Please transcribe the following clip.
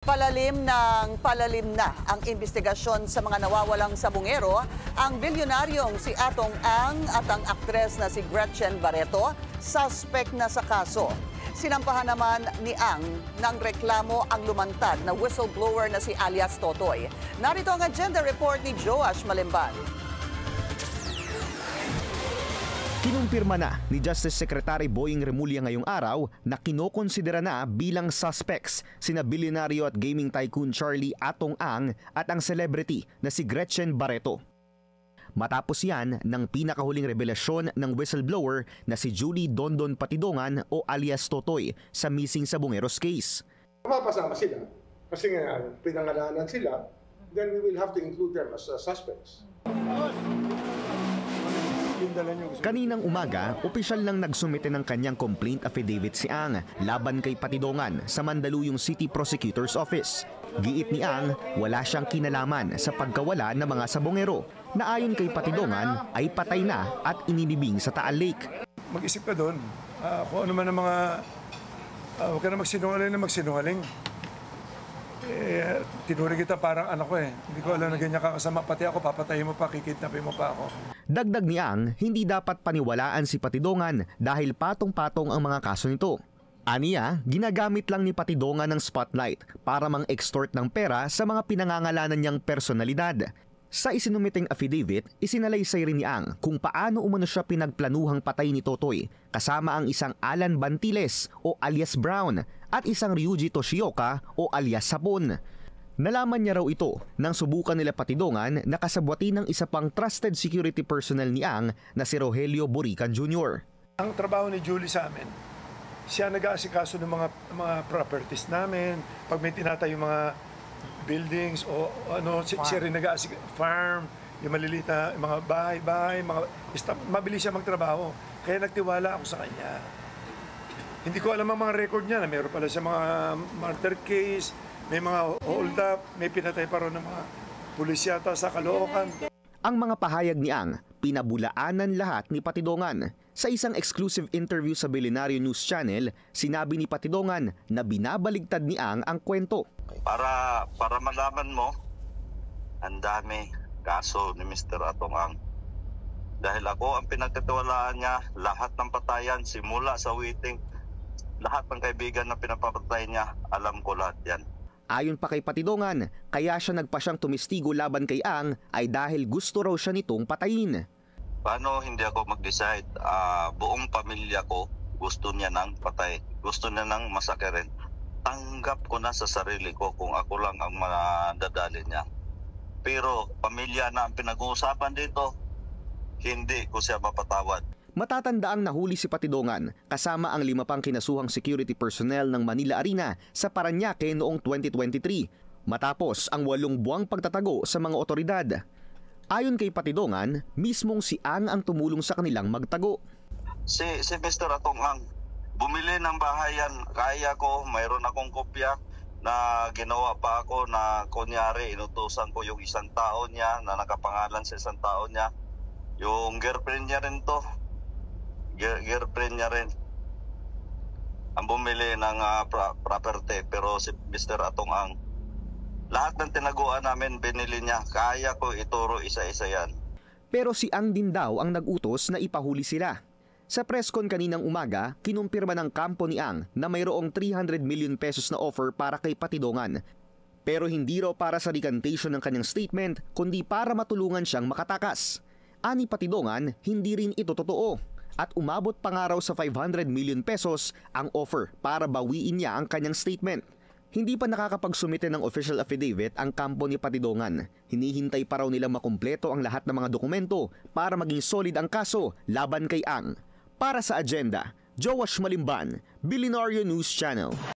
Palalim na ang investigasyon sa mga nawawalang sabungero, ang bilyonaryong si Atong Ang at ang aktres na si Gretchen Barreto, suspect na sa kaso. Sinampahan naman ni Ang ng reklamo ang lumantad na whistleblower na si alias Totoy. Narito ang agenda report ni Joash Malimban. Kinumpirma na ni Justice Secretary Boying Remulla ngayong araw na kinokonsidera na bilang suspects sina bilyonaryo at gaming tycoon Charlie Atong Ang at ang celebrity na si Gretchen Barreto. Matapos yan ng pinakahuling revelasyon ng whistleblower na si Julie Dondon Patidongan o alias Totoy sa missing sabungeros case. Mapasama sila kasi nga pinangalanan sila, then we will have to include them as suspects. Kaninang umaga, opisyal nang nagsumite ng kanyang complaint affidavit si Ang laban kay Patidongan sa Mandaluyong City Prosecutor's Office. Giit ni Ang, wala siyang kinalaman sa pagkawala ng mga sabongero na ayon kay Patidongan ay patay na at inilibing sa Taal Lake. Mag-isip ka doon, kung ano man ang mga, huwag ka na magsinungaling. Tinuring kita parang anak ko eh. Hindi ko alam na ganyan kakasama. Pati ako, papatayin mo pa, kikidnapin mo pa ako. Dagdag ni Ang, hindi dapat paniwalaan si Patidongan dahil patong-patong ang mga kaso nito. Aniya, ginagamit lang ni Patidongan ng spotlight para mang-extort ng pera sa mga pinangangalanan niyang personalidad. Sa isinumiting affidavit, isinalaysay rin ni Ang kung paano umano siya pinagplanuhang patay ni Totoy kasama ang isang Alan Bantiles o alias Brown at isang Ryuji Toshioka o alias Sapon. Nalaman niya raw ito nang subukan nila Patidongan na kasabwati ng isa pang trusted security personnel ni Ang na si Rogelio Borican Jr. Ang trabaho ni Julie sa amin, siya nag-aasikaso ng mga properties namin. Pag may tinatayo mga buildings o ano, siya rin nag-aasikaso, farm, yung maliliit na mga bahay, mabilis siya magtrabaho. Kaya nagtiwala ako sa kanya. Hindi ko alam ang mga record niya na mayroon pala siya mga murder case, may mga hold up, may pinatay pa rin ng mga pulisyata sa Caloocan. Ang mga pahayag ni Ang, pinabulaanan lahat ni Patidongan. Sa isang exclusive interview sa Billionaire News Channel, sinabi ni Patidongan na binabaligtad ni Ang kwento. Para malaman mo, ang dami kaso ni Mr. Atong Ang. Dahil ako ang pinagkatiwalaan niya, lahat ng patayan, simula sa waiting, lahat ng kaibigan na pinapapatay niya, alam ko lahat yan. Ayon pa kay Patidongan, kaya siya nagpasyang tumistigo laban kay Ang ay dahil gusto raw siya nitong patayin. Paano hindi ako mag-decide? Buong pamilya ko gusto niya nang patay, gusto niya nang masakirin. Tanggap ko na sa sarili ko kung ako lang ang madadali niya. Pero pamilya na ang pinag-uusapan dito, hindi ko siya mapatawad. Matatandaang nahuli si Patidongan kasama ang 5 pang kinasuhang security personnel ng Manila Arena sa Parañaque noong 2023 matapos ang 8 buwang pagtatago sa mga otoridad. Ayon kay Patidongan, mismong si Ang tumulong sa kanilang magtago. Si Mr. Atong Ang, bumili ng bahayan, kaya ko, mayroon akong kopya na ginawa pa ako na kunyari inutusan ko yung isang tao niya na nakapangalan sa isang tao niya. Yung girlfriend niya rin to. Girlfriend niya rin ang bumili ng property, pero si Mr. Atong Ang, lahat ng tinaguan namin binili niya, kaya ko ituro isa-isa yan. Pero si Ang din daw ang nag-utos na ipahuli sila. Sa presscon kaninang umaga, kinumpirma ng kampo ni Ang na mayroong 300 million pesos na offer para kay Patidongan. Pero hindi raw para sa recantation ng kanyang statement, kundi para matulungan siyang makatakas. Ani Patidongan, hindi rin ito totoo. At umabot pa nga raw sa 500 million pesos ang offer para bawiin niya ang kanyang statement. Hindi pa nakakapagsumite ng official affidavit ang kampo ni Patidongan. Hinihintay pa raw nilang makumpleto ang lahat ng mga dokumento para maging solid ang kaso laban kay Ang. Para sa agenda, Joash Malimban, Billionaire News Channel.